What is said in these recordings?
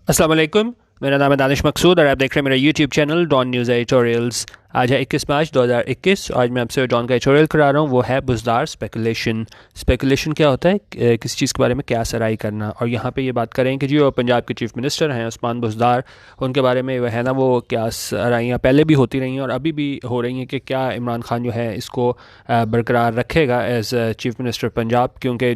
अस्सलाम वालेकुम। मेरा नाम है दानिश मकसूद और आप देख रहे हैं मेरा YouTube channel Dawn news editorials. आज है 21 मार्च 2021। आज मैं आपसे डॉन का एडिटोरियल करा रहा हूँ, वो है बुज़दार स्पेकुलेशन। स्पेकुलेशन क्या होता है? किसी चीज़ के बारे में क्या सराई करना। और यहाँ पे ये बात करें कि जो पंजाब के चीफ मिनिस्टर हैं उस्मान बुज़दार, उनके बारे में वह है ना वो क्या सराइयाँ पहले भी होती रही हैं और अभी भी हो रही हैं कि क्या इमरान खान जो है इसको बरकरार रखेगा एज़ चीफ मिनिस्टर पंजाब। क्योंकि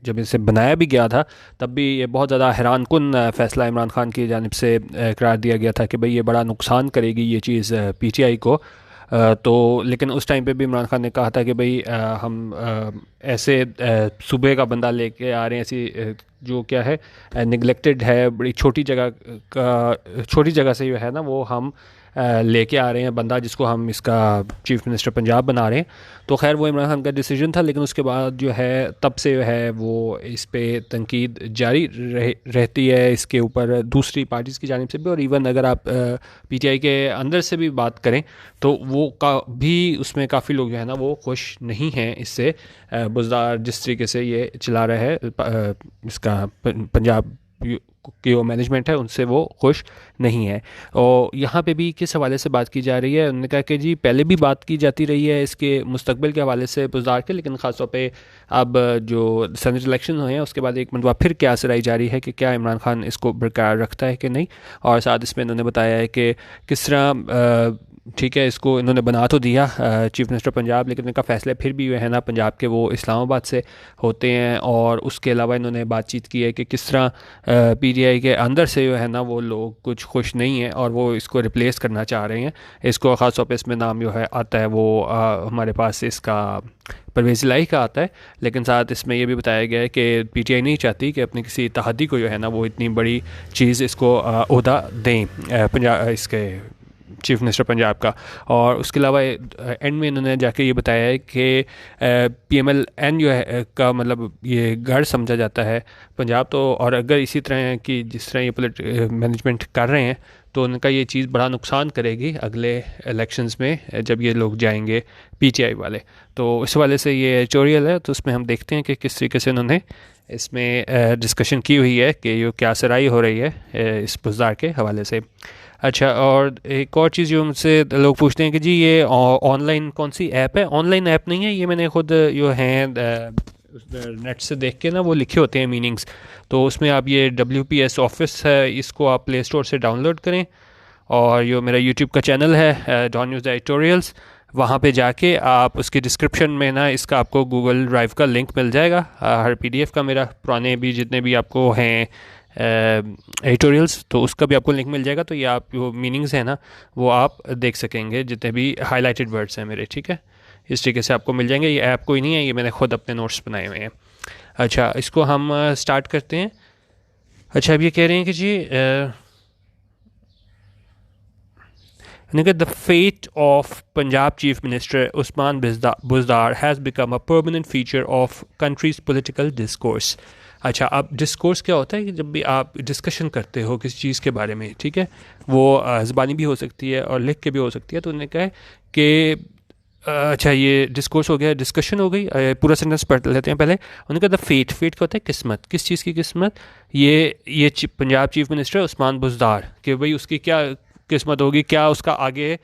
जब इसे बनाया भी गया था तब भी ये बहुत ज़्यादा हैरान कुन फ़ैसला इमरान खान की जानिब से करार दिया गया था कि भाई ये बड़ा नुकसान करेगी ये चीज़ पीटीआई को। तो लेकिन उस टाइम पे भी इमरान खान ने कहा था कि भाई हम ऐसे सूबे का बंदा लेके आ रहे हैं, ऐसी जो क्या है निगलेक्टेड है, बड़ी छोटी जगह से जो है ना वो हम लेके आ रहे हैं बंदा जिसको हम इसका चीफ मिनिस्टर पंजाब बना रहे हैं। तो खैर वो इमरान खान का डिसीजन था, लेकिन उसके बाद जो है तब से जो है वो इस पे तनकीद जारी रहती है इसके ऊपर दूसरी पार्टीज़ की जानिब से भी। और इवन अगर आप पीटीआई के अंदर से भी बात करें तो वो भी उसमें काफ़ी लोग जो है ना वो खुश नहीं हैं इससे। बुज़दार जिस तरीके से ये चला रहा है इसका पंजाब की जो मैनेजमेंट है उनसे वो खुश नहीं है। और यहाँ पे भी किस हवाले से बात की जा रही है, उन्होंने कहा कि जी पहले भी बात की जाती रही है इसके मुस्तकबिल के हवाले से बुज़दार के, लेकिन ख़ासतौर पे अब जो सेनेट इलेक्शन हुए हैं उसके बाद एक मरतबा फिर क्या सराई जा रही है कि क्या इमरान खान इसको बरकरार रखता है कि नहीं। और साथ इसमें इन्होंने बताया है कि किस तरह ठीक है इसको इन्होंने बना तो दिया चीफ मिनिस्टर पंजाब, लेकिन इनका फ़ैसला फिर भी जो है ना पंजाब के वो इस्लामाबाद से होते हैं। और उसके अलावा इन्होंने बातचीत की है कि किस तरह पीटीआई के अंदर से जो है ना वो लोग कुछ खुश नहीं हैं और वो इसको रिप्लेस करना चाह रहे हैं इसको। ख़ास तौर पे इसमें नाम जो है आता है वो हमारे पास इसका परवेज़ इलाही का आता है। लेकिन साथ इसमें ये भी बताया गया है कि पीटीआई नहीं चाहती कि अपनी किसी इत्तेहादी को जो है ना वो इतनी बड़ी चीज़ इसको ओहदा दें पंजाब इसके चीफ मिनिस्टर पंजाब का। और उसके अलावा एंड में इन्होंने जाके ये बताया है कि पीएमएल-एन जो है का मतलब ये गढ़ समझा जाता है पंजाब। तो और अगर इसी तरह की जिस तरह ये मैनेजमेंट कर रहे हैं तो उनका ये चीज़ बड़ा नुकसान करेगी अगले इलेक्शंस में जब ये लोग जाएंगे पीटीआई वाले। तो इस वाले से ये एडिटोरियल है, तो उसमें हम देखते हैं कि किस तरीके से उन्होंने इसमें डिस्कशन की हुई है कि ये क्या सराई हो रही है इस बुज़दार के हवाले से। अच्छा, और एक और चीज़ जो मुझसे लोग पूछते हैं कि जी ये ऑनलाइन कौन सी ऐप है। ऑनलाइन ऐप नहीं है ये, मैंने खुद जो हैं नेट से देख के ना वो लिखे होते हैं मीनिंग्स। तो उसमें आप ये WPS ऑफिस है इसको आप प्ले स्टोर से डाउनलोड करें और जो मेरा यूट्यूब का चैनल है डॉन न्यूज़ एडिटोरियल्स, वहाँ पे जाके आप उसकी डिस्क्रिप्शन में ना इसका आपको गूगल ड्राइव का लिंक मिल जाएगा। हर PDF का मेरा पुराने भी जितने भी आपको हैं एडिटोरियल्स तो उसका भी आपको लिंक मिल जाएगा। तो ये आप जो मीनिंग्स हैं ना वो आप देख सकेंगे जितने भी हाईलाइटेड वर्ड्स हैं मेरे, ठीक है। इस तरीके से आपको मिल जाएंगे। ये ऐप कोई नहीं है, ये मैंने खुद अपने नोट्स बनाए हुए हैं। अच्छा, इसको हम स्टार्ट करते हैं। अच्छा, अब ये कह रहे हैं कि जी the fate of Punjab Chief Minister Usman Buzdar has become a permanent feature of country's political discourse। अच्छा, अब डिस्कोर्स क्या होता है कि जब भी आप डिस्कशन करते हो किसी चीज़ के बारे में, ठीक है, वो ज़बानी भी हो सकती है और लिख के भी हो सकती है। तो उन्होंने कहा है कि अच्छा ये डिस्कोर्स हो गया, डिस्कशन हो गई। पूरा सेंटेंस पढ़ लेते हैं पहले। उन्होंने कहा द फेट, फेट क्या होता है? किस्मत। किस चीज़ की किस्मत? ये पंजाब चीफ मिनिस्टर उस्मान बुज़दार कि भाई उसकी क्या किस्मत होगी, क्या उसका आगे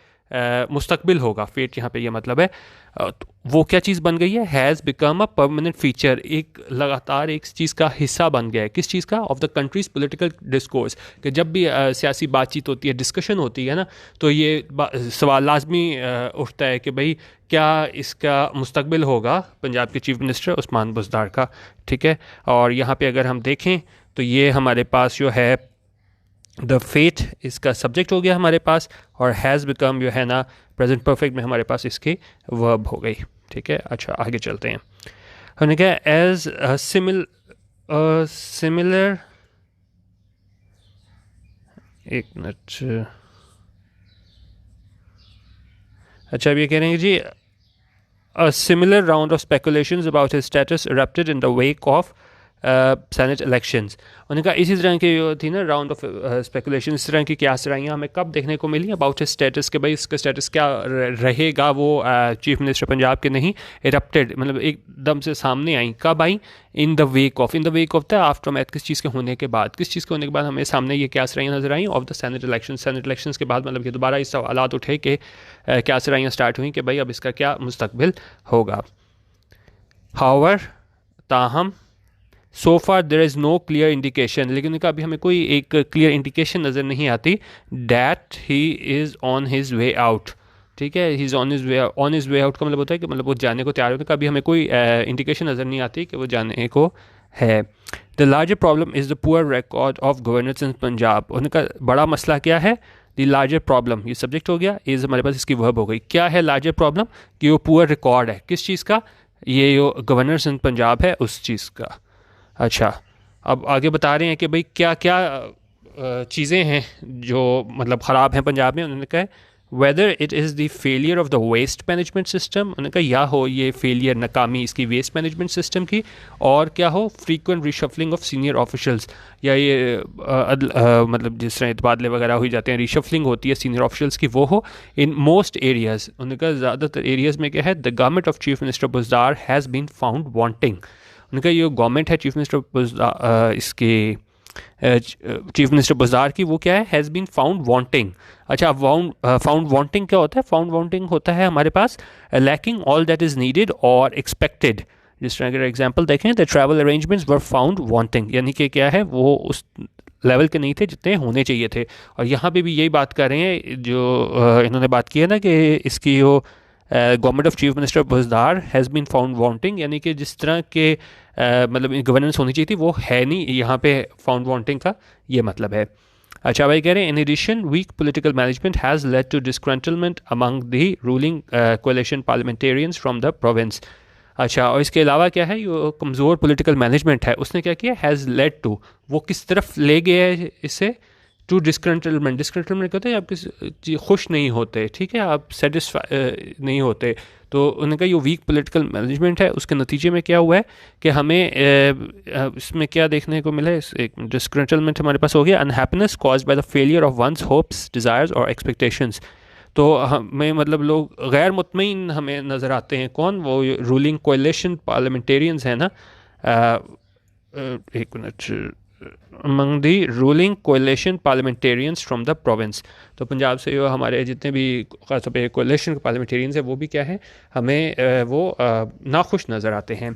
मुस्तकबिल होगा। फेट यहाँ पे ये मतलब है तो वो क्या चीज़ बन गई है? Has become a permanent feature, एक लगातार एक चीज़ का हिस्सा बन गया है। किस चीज़ का? Of the countries political discourse, कि जब भी सियासी बातचीत होती है, डिस्कशन होती है ना, तो ये सवाल लाजमी उठता है कि भाई क्या इसका मुस्तकबिल होगा पंजाब के चीफ मिनिस्टर उस्मान बुज़दार का, ठीक है। और यहाँ पे अगर हम देखें तो ये हमारे पास जो है द फेट इसका सब्जेक्ट हो गया हमारे पास, और हैज़ बिकम जो है ना प्रेजेंट परफेक्ट में हमारे पास इसकी वर्ब हो गई, ठीक है। अच्छा, आगे चलते हैं। हमने कहा एज सिमिलर, एक मिनट। अच्छा, अब ये कह रहे हैं जी a similar round of speculations about his status erupted in the wake of senate elections. उन्होंने कहा इसी तरह की जो थी ना राउंड ऑफ स्पेकुलेशन, इस तरह की क्यास रहियाँ हमें कब देखने को मिली अबाउट स्टेटस के भाई इसका स्टेटस क्या रहेगा, वो चीफ मिनिस्टर पंजाब के नहीं इरप्टेड मतलब एकदम से सामने आई। कब आई? In the wake of the aftermath, किस चीज़ के होने के बाद, हमें सामने ये क्यास रहियाँ नजर आई ऑफ द सेनेट इलेक्शन के बाद, मतलब कि दोबारा इस सवालात उठे कि क्यास रहियाँ स्टार्ट हुई कि भाई अब इसका क्या मुस्तकबिल होगा। हाउएवर, ताहम, so far there is no clear indication, लेकिन उनका अभी हमें कोई एक क्लियर इंडिकेशन नज़र नहीं आती that he is on his way out. ठीक है, he is on his way out का मतलब होता है कि मतलब वो जाने को तैयार होने का, अभी हमें कोई इंडिकेशन नज़र नहीं आती कि वो जाने को है। The larger problem is the poor record of governance in Punjab. उनका बड़ा मसला क्या है? द लार्जर प्रॉब्लम, ये सब्जेक्ट हो गया, इज़ हमारे पास इसकी वर्ब हो गई। क्या है लार्जर प्रॉब्लम? कि वो पुअर रिकॉर्ड है, किस चीज़ का? ये जो गवर्नेंस इन पंजाब है उस चीज़ का। अच्छा, अब आगे बता रहे हैं कि भाई क्या क्या चीज़ें हैं जो मतलब ख़राब हैं पंजाब में। उन्होंने कहा whether it is the failure of the waste management system, उन्होंने कहा या हो ये फेलियर, नाकामी इसकी वेस्ट मैनेजमेंट सिस्टम की, और क्या हो frequent reshuffling of senior officials, या ये मतलब जिस तरह तबादले वगैरह हो जाते हैं, रिशफलिंग होती है सीनियर ऑफिशल्स की, वो हो इन मोस्ट एरियाज़। उन्होंने कहा ज़्यादातर एरियाज़ में क्या है, the government of chief minister Buzdar has been found wanting. उनका ये गवर्नमेंट है चीफ मिनिस्टर इसके चीफ मिनिस्टर बुज़दार की, वो क्या है? Has been found wanting. अच्छा, फाउंड वांटिंग क्या होता है? फाउंड वांटिंग होता है हमारे पास lacking all that is needed और एक्सपेक्टेड। जिस तरह का एग्जांपल देखें, the travel arrangements were found wanting, यानी कि क्या है, वो उस लेवल के नहीं थे जितने होने चाहिए थे। और यहाँ पे भी यही बात कर रहे हैं जो इन्होंने बात की है ना कि इसकी जो government of chief minister Buzdar has been found wanting, यानी कि जिस तरह के मतलब गवर्नेंस होनी चाहिए थी वो है नहीं, यहाँ पे फाउंड वांटिंग का ये मतलब है। अच्छा भाई कह रहे हैं in addition weak political management has led to disgruntlement among the ruling coalition parliamentarians from the province. अच्छा, और इसके अलावा क्या है, ये कमज़ोर पॉलिटिकल मैनेजमेंट है, उसने क्या किया? हैज़ लेड टू, वो किस तरफ ले गया है इससे? टू डिस्कंटलमेंट क्या होता है? आप किस खुश नहीं होते, ठीक है, आप सेटिस्फाई नहीं होते, तो उनका ये वीक पॉलिटिकल मैनेजमेंट है, उसके नतीजे में क्या हुआ है कि हमें इसमें क्या देखने को मिला है? एक डिस्कंटलमेंट हमारे पास हो गया, unhappiness caused by the failure of one's hopes, desires और एक्सपेक्टेशंस। तो हमें मतलब लोग गैर मुतमईन हमें नज़र आते हैं। कौन? वो रूलिंग कोalition पार्लियामेंटेरियंस है ना, एक minute, among the ruling coalition parliamentarians from the province। तो पंजाब से जो हमारे जितने भी खासतौर पे coalition parliamentarians हैं वो भी क्या है, हमें वो नाखुश नज़र आते हैं।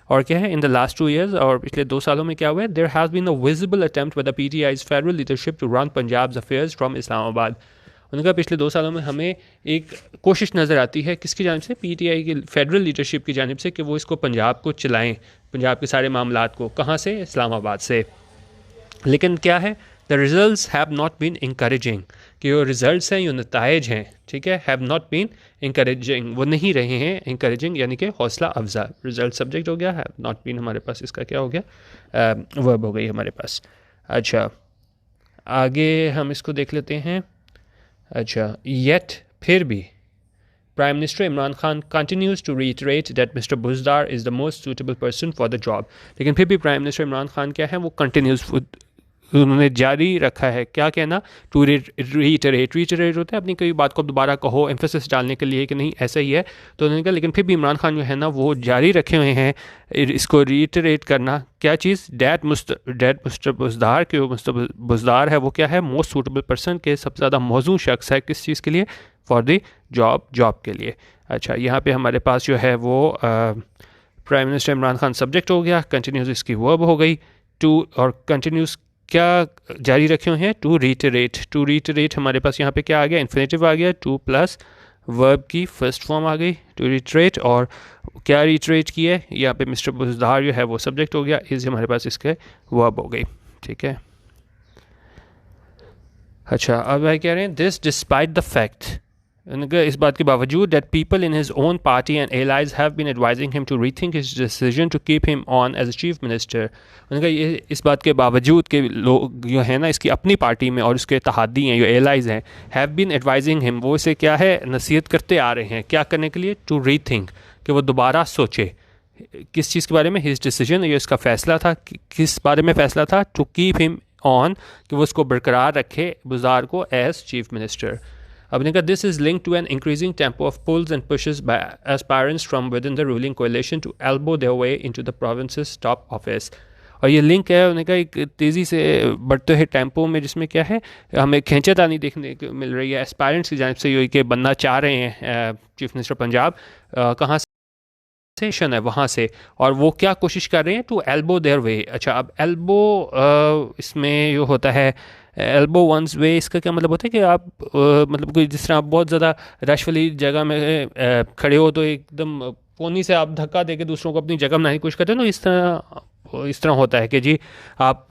और क्या है, इन द लास्ट 2 years, और पिछले 2 सालों में क्या हुआ है, there has been a visible attempt by the PTI's federal leadership to run Punjab's affairs from Islamabad. उनका पिछले 2 सालों में हमें एक कोशिश नज़र आती है किसकी जानिब से? पीटीआई की फेडरल लीडरशिप की जानिब से, कि वो इसको पंजाब को चलाएँ, पंजाब के सारे मामलात को। कहाँ से? इस्लामाबाद से। लेकिन क्या है, the results have not been encouraging, कि जो रिजल्ट्स हैं, जो नताइज हैं, ठीक है, हैव नॉट बीन इंकरेजिंग, वो नहीं रहे हैं इंकरेजिंग, यानी कि हौसला अफजा। रिजल्ट सब्जेक्ट हो गया, हैव नॉट बीन हमारे पास इसका क्या हो गया? वर्ब हो गई हमारे पास। अच्छा, आगे हम इसको देख लेते हैं। अच्छा, येट, फिर भी Prime Minister Imran Khan continues to reiterate that Mr. Buzdar is the most suitable person for the job। लेकिन फिर भी प्राइम मिनिस्टर इमरान खान क्या है, वो कंटिन्यूस उन्होंने जारी रखा है क्या कहना? टू रीटरेट होता है अपनी कोई बात को दोबारा कहो, एम्फेसिस डालने के लिए कि नहीं ऐसा ही है। तो उन्होंने कहा, लेकिन फिर भी इमरान खान जो है ना वो जारी रखे हुए हैं इसको रीटरेट करना। क्या चीज़? डैट मिस्टर बुज़दार, कि मिस्टर बुज़दार है वो क्या है? मोस्ट सूटेबल पर्सन, के सबसे ज़्यादा मौजूद शख्स है किस चीज़ के लिए? फॉर द जॉब के लिए। अच्छा, यहाँ पे हमारे पास जो है वो prime minister Imran Khan subject हो गया, कंटिन्यूस इसकी वर्ब हो गई टू, और कंटिन्यूस क्या जारी रखे हुए हैं? टू रीटरेट हमारे पास यहाँ पे क्या आ गया? इन्फिनेटिव आ गया, टू प्लस वर्ब की फर्स्ट फॉर्म आ गई, टू रीटरेट। और क्या रीटरेट किया है? यहाँ पे मिस्टर बुज़दार जो है वो सब्जेक्ट हो गया, इस हमारे पास इसके वर्ब हो गई, ठीक है। अच्छा, अब भाई कह रहे हैं दिस डिस्पाइट द फैक्ट, इस बात के बावजूद that people in his own party and allies have been advising him to rethink his decision to keep him on as a chief minister। उनका ये इस बात के बावजूद कि लोग जो है ना इसकी अपनी पार्टी में और उसके इत्तेहादी हैं, जो एलाइज हैं, have been advising him, वो इसे क्या है नसीहत करते आ रहे हैं क्या करने के लिए? to rethink, कि वो दोबारा सोचे, किस चीज़ के बारे में? हिज डिसीजन, ये इसका फैसला था। किस बारे में फैसला था? टू कीप हिम ऑन, कि वो उसको बरकरार रखे बुज़दार को एज चीफ मिनिस्टर। अब ने कहा this is link to an increasing tempo of pulls and pushes by aspirants from within the ruling coalition to elbow their way into the provinces top office. और ये link है उन्होंने कहा एक तेज़ी से बढ़ते हुए टेम्पो में, जिसमें क्या है हमें खींचातानी देखने को मिल रही है एस्पायरेंट्स की जानिब से, ये कि बनना चाह रहे हैं चीफ मिनिस्टर पंजाब। कहाँ सेशन है वहाँ से, और वो क्या कोशिश कर रहे हैं? To elbow their way. अच्छा, अब एल्बो इसमें जो होता है एल्बो वंस वे, इसका क्या मतलब होता है कि आप मतलब कोई जिस तरह आप बहुत ज़्यादा रश वाली जगह में खड़े हो तो एकदम कोनी से आप धक्का देके दूसरों को अपनी जगह बनाने की कोशिश करते हो ना, इस तरह होता है कि जी आप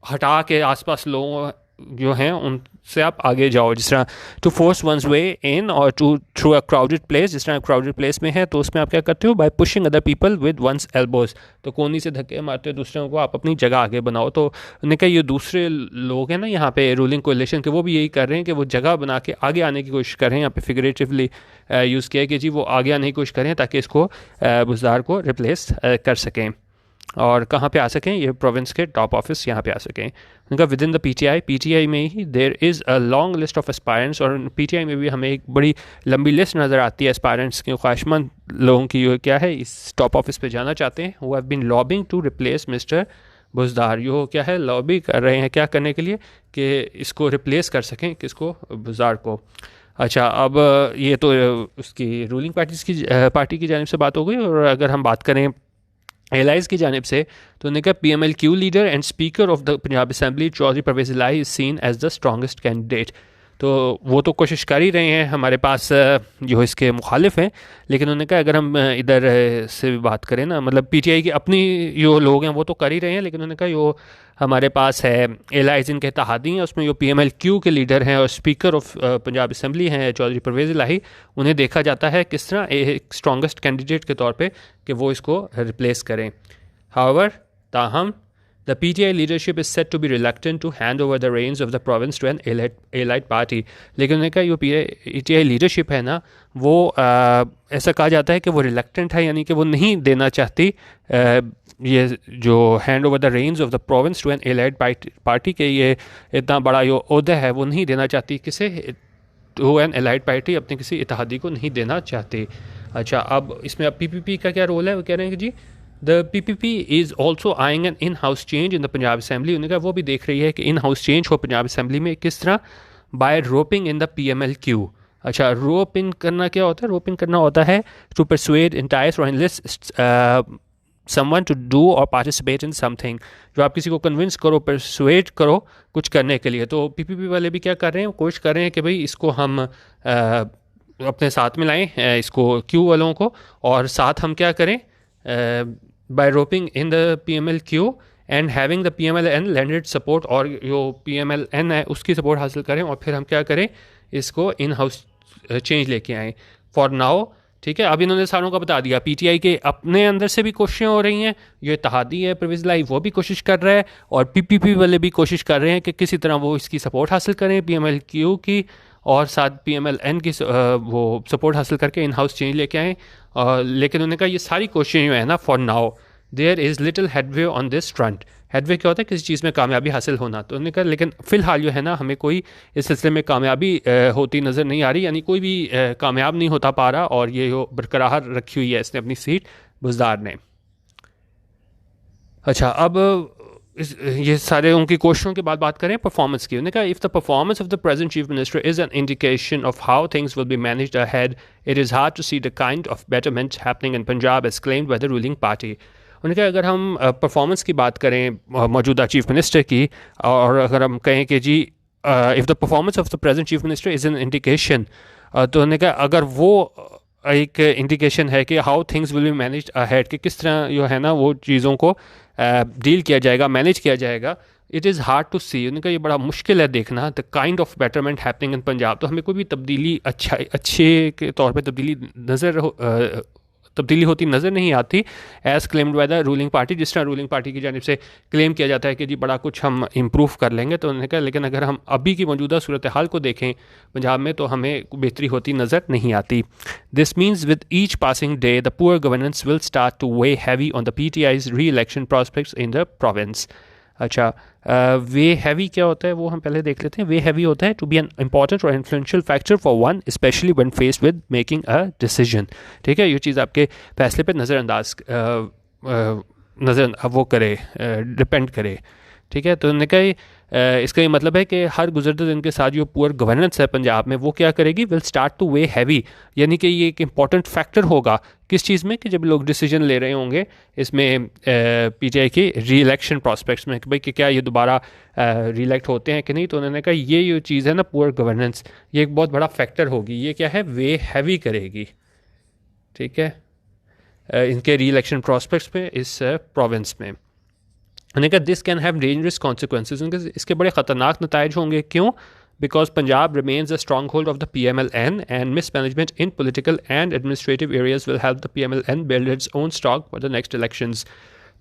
हटा के आसपास लोगों जो हैं उनसे आप आगे जाओ, जिस तरह to force one's way in और to through a crowded place. जिस तरह क्राउडेड प्लेस में है तो उसमें आप क्या करते हो? By pushing other people with one's elbows, तो कोनी से धक्के मारते हो दूसरों को, आप अपनी जगह आगे बनाओ। तो उन्होंने कहा ये दूसरे लोग हैं ना यहाँ पे रूलिंग कोalition के, वो भी यही कर रहे हैं कि वो जगह बना के आगे आने की कोशिश कर रहे हैं। यहाँ पे फिगरेटिवली यूज़ किया है कि जी वो आगे आने की कोशिश करें ताकि इसको बुज़दार को रिप्लेस कर सकें। और कहाँ पे आ सकें? ये प्रोविंस के टॉप ऑफिस यहाँ पे आ सकें। उनका विद इन द पीटीआई में ही there is a long list of aspirants, और पीटीआई में भी हमें एक बड़ी लंबी लिस्ट नज़र आती है एस्पायरेंट्स की, ख्वाहिशमंद लोगों की जो क्या है इस टॉप ऑफिस पे जाना चाहते हैं। वो have been lobbying to replace mister Buzdar. यो क्या है? लॉबी कर रहे हैं क्या करने के लिए? कि इसको रिप्लेस कर सकें, किसको? बुज़दार को। अच्छा, अब ये तो उसकी रूलिंग पार्टी की जानिब से बात हो गई। और अगर हम बात करें एलाइज की जानिब से, तो उन्होंने कहा PMLQ leader and speaker of the Punjab assembly Chaudhry Pervaiz Elahi is seen as the strongest candidate. तो वो तो कोशिश कर ही रहे हैं, हमारे पास जो इसके मुखालिफ हैं, लेकिन उन्होंने कहा अगर हम इधर से बात करें ना, मतलब PTI की अपनी जो लोग हैं वो तो कर ही रहे हैं, लेकिन उन्होंने कहा जो हमारे पास है एलाइज इनके इत्तेहादी हैं, उसमें जो PMLQ के लीडर हैं और स्पीकर ऑफ पंजाब असम्बली हैं चौधरी परवेज़ इलाही, उन्हें देखा जाता है किस तरह एक स्ट्रॉन्गेस्ट कैंडिडेट के तौर पर कि वो इसको रिप्लेस करें। हाउएवर, ताहम the PTI leadership is said to be reluctant to hand over the reins of the province to an allied party। लेकिन उन्होंने कहा जो PTI लीडरशिप है ना, वो ऐसा कहा जाता है कि वो रिलक्टेंट है, यानी कि वो नहीं देना चाहती ये जो hand over the reins of the province to an allied party के, ये इतना बड़ा जो ओहदा है वो नहीं देना चाहती किसे? टू एन एलाइड पार्टी, अपने किसी इत्तेहादी को नहीं देना चाहती। अच्छा, अब इसमें अब PPP का क्या रोल है? वो कह रहे हैं कि जी the PPP is also eyeing an in house change in the Punjab assembly. उन्होंने कहा वो भी देख रही है कि इन हाउस चेंज हो पंजाब असम्बली में, किस तरह? By roping in the PMLQ। अच्छा, रोप इन करना क्या होता है? रोप इन करना होता है टू परसुएड, इंटाइस और एनलिस्ट समवन टू डू और पार्टिसिपेट इन समथिंग, जो आप किसी को कन्विंस करो, परसुएड करो कुछ करने के लिए। तो PPP वाले भी क्या कर रहे हैं? कोशिश कर रहे हैं कि भाई इसको हम अपने साथ में लाएं, इसको Q वालों को, और साथ हम क्या करें? by roping in the PMLQ and having the PMLN lended support, और जो PMLN है उसकी सपोर्ट हासिल करें, और फिर हम क्या करें? इसको इन हाउस चेंज लेके आएँ फॉर नाउ। ठीक है, अब इन्होंने सारों का बता दिया। PTI के अपने अंदर से भी कोशिशें हो रही हैं, ये इत्तेहादी है परवेज़ इलाही वो भी कोशिश कर रहा है, और PPP वाले भी कोशिश कर रहे हैं कि किसी तरह वो इसकी सपोर्ट हासिल करें PMLQ की, और साथ PMLN की वो सपोर्ट हासिल करके इन हाउस चेंज लेके आएँ। लेकिन उन्होंने कहा ये सारी कोशिशें जो है ना, for now there is little headway on this front. Headway क्या होता है? किसी चीज़ में कामयाबी हासिल होना। तो उन्होंने कहा लेकिन फ़िलहाल जो है ना, हमें कोई इस सिलसिले में कामयाबी होती नज़र नहीं आ रही, यानी कोई भी कामयाब नहीं होता पा रहा, और ये जो बरकरार रखी हुई है इसने अपनी सीट बुज़दार ने। अच्छा, अब ये सारे उनकी कोशिशों के बाद बात करें परफॉर्मेंस की। उन्होंने कहा if the performance of the present chief minister is an indication of how things will be managed ahead, it is hard to see the kind of betterment happening in Punjab as claimed by the ruling party. उन्होंने कहा अगर हम performance की बात करें मौजूदा chief minister की, और अगर हम कहें कि जी if the performance of the present chief minister is an indication, तो उन्होंने कहा अगर वो एक इंडिकेशन है कि how things will be managed ahead, कि किस तरह जो है ना वो चीज़ों को डील किया जाएगा, मैनेज किया जाएगा, इट इज़ हार्ड टू सी। उनका ये बड़ा मुश्किल है देखना the kind of betterment happening in Punjab. तो हमें कोई भी तब्दीली अच्छे के तौर पे तब्दीली नज़र तब्दीली होती नज़र नहीं आती as claimed by the ruling party. जिस तरह रूलिंग पार्टी की जानिब से क्लेम किया जाता है कि जी बड़ा कुछ हम इम्प्रूव कर लेंगे, तो उन्होंने कहा लेकिन अगर हम अभी की मौजूदा सूरत हाल को देखें पंजाब में तो हमें बेहतरी होती नज़र नहीं आती। This means with each passing day the poor governance will start two way heavy on the PTI's री election prospects in the province. अच्छा, वे हैवी क्या होता है वो हम पहले देख लेते हैं। वे हैवी होता है टू बी एन इंपॉर्टेंट और influential factor for one specially when faced with making a decision. ठीक है, ये चीज़ आपके फैसले पर नज़रअंदाज वो करे, डिपेंड करे। ठीक है, तो उन्होंने कहा इसका ये मतलब है कि हर गुजरते दिन के साथ जो पुअर गवर्नेंस है पंजाब में वो क्या करेगी, will start two way heavy, यानी कि ये एक इंपॉर्टेंट फैक्टर होगा किस चीज़ में, कि जब लोग डिसीजन ले रहे होंगे इसमें PTI के री इलेक्शन प्रॉस्पेक्ट्स में कि भाई कि क्या ये दोबारा री इलेक्ट होते हैं कि नहीं। तो उन्होंने कहा ये चीज़ है ना पुअर गवर्नेंस, ये एक बहुत बड़ा फैक्टर होगी, ये क्या है वे हैवी करेगी। ठीक है, इनके री इलेक्शन प्रॉस्पेक्ट्स में इस प्रोविंस में। उन्होंने कहा this can have dangerous consequences, इसके बड़े ख़तरनाक नताइज होंगे। क्यों? Because Punjab remains a strong hold of the PMLN and miss management in political and administrative areas will help the PMLN build its own stock for the next elections.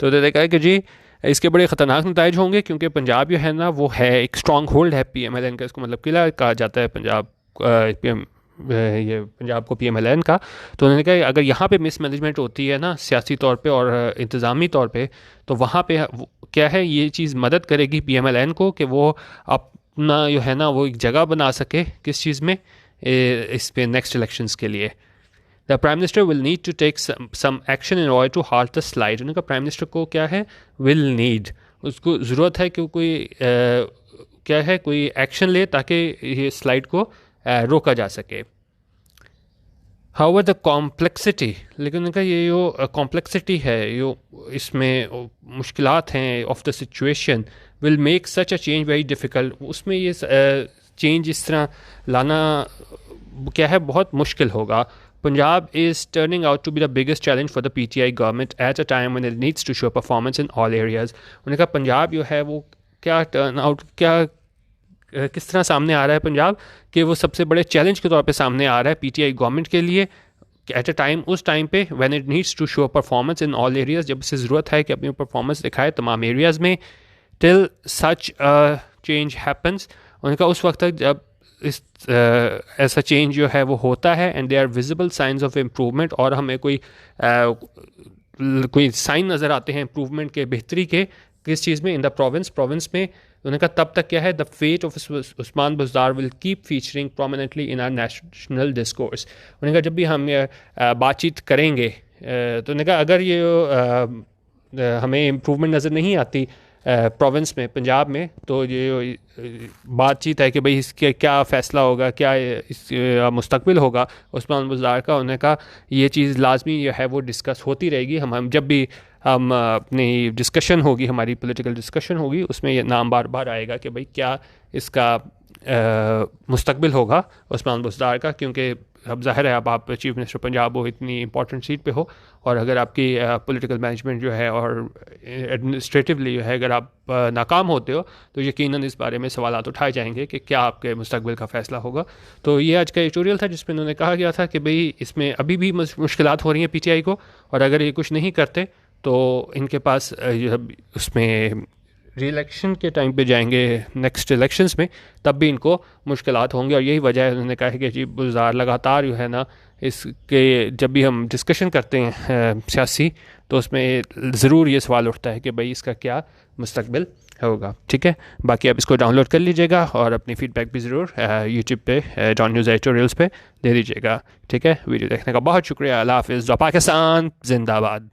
तो उन्होंने कहा कि जी इसके बड़े ख़तरनाक नताइज होंगे क्योंकि पंजाब जो है ना वो है एक स्ट्रॉन्ग होल्ड है PMLN का, इसको मतलब किला कहा जाता है पंजाब ये पंजाब को PMLN का। तो उन्होंने कहा अगर यहाँ पे मिसमैनेजमेंट होती है ना सियासी तौर पे और इंतज़ामी तौर पे, तो वहाँ पे क्या है ये चीज़ मदद करेगी PMLN को कि वो अपना जो है ना वो एक जगह बना सके किस चीज़ में, इस पे नेक्स्ट इलेक्शंस के लिए। The prime minister will need to take some action in order to halt the slide. उनका प्राइम मिनिस्टर को क्या है, विल नीड, उसको ज़रूरत है कि कोई क्या है कोई एक्शन ले ताकि ये स्लाइड को रोका जा सके। हाउवर द कॉम्प्लेक्सिटी, लेकिन उनका ये जो कॉम्प्लेक्सिटी है यो इसमें मुश्किलात हैं of the situation will make such a change very difficult, उसमें ये चेंज इस तरह लाना क्या है बहुत मुश्किल होगा। Punjab is turning out to be the biggest challenge for the PTI government at a time when it needs to show performance in all areas. उन्होंने कहा पंजाब जो है वो क्या टर्न आउट क्या किस तरह सामने आ रहा है पंजाब कि वो सबसे बड़े चैलेंज के तौर पे सामने आ रहा है PTI गवर्नमेंट के लिए एट अ टाइम, उस टाइम पे when it needs to show performance in all areas, जब इसे ज़रूरत है कि अपनी परफॉर्मेंस दिखाए तमाम एरियाज़ में। टिल सच चेंज हैपन्स, उनका उस वक्त तक जब इस ऐसा चेंज जो है वो होता है and they are visible signs of improvement, और हमें कोई साइन नज़र आते हैं इम्प्रूवमेंट के, बेहतरी के, किस चीज़ में, इन द प्रोविंस में। उन्होंने कहा तब तक क्या है, the fate of Usman Buzdar will keep featuring prominently in our national discourse. उन्होंने कहा जब भी हम बातचीत करेंगे तो उन्होंने कहा अगर ये हमें इम्प्रूवमेंट नज़र नहीं आती प्रोविंस में पंजाब में, तो ये बातचीत है कि भाई इसके क्या फ़ैसला होगा, क्या इस मुस्तकबिल होगा उस्मान बुज़दार का। उन्होंने कहा ये चीज़ लाजमी जो है वो डिस्कस होती रहेगी। हम जब भी हम अपनी डिस्कशन होगी, हमारी पॉलिटिकल डिस्कशन होगी, उसमें ये नाम बार बार आएगा कि भाई क्या इसका मुस्तकबिल होगा उस्मान बुज़दार का, क्योंकि अब ज़ाहिर है अब आप चीफ मिनिस्टर पंजाब हो, इतनी इंपॉर्टेंट सीट पे हो, और अगर आपकी पॉलिटिकल मैनेजमेंट जो है और एडमिनिस्ट्रेटिवली जो है अगर आप नाकाम होते हो तो यकीनन इस बारे में सवालात उठाए जाएंगे कि क्या आपके मुस्तकबिल का फ़ैसला होगा। तो ये आज का एडिटोरियल था जिसमें उन्होंने कहा गया था कि भाई इसमें अभी भी मुश्किलात हो रही हैं PTI को, और अगर ये कुछ नहीं करते तो इनके पास उसमें री इलेक्शन के टाइम पे जाएंगे नेक्स्ट इलेक्शंस में, तब भी इनको मुश्किलात होंगे। और यही वजह है उन्होंने कहा है कि जी बुज़दार लगातार जो है ना इसके जब भी हम डिस्कशन करते हैं सियासी, तो उसमें ज़रूर ये सवाल उठता है कि भाई इसका क्या मुस्तकबिल होगा। ठीक है, बाकी आप इसको डाउनलोड कर लीजिएगा और अपनी फ़ीडबैक भी ज़रूर यूट्यूब पे डॉन न्यूज़ एडिटोरियल्स पे दे दीजिएगा। ठीक है, वीडियो देखने का बहुत शुक्रिया। अल्लाह हाफ़िज़। पाकिस्तान जिंदाबाद।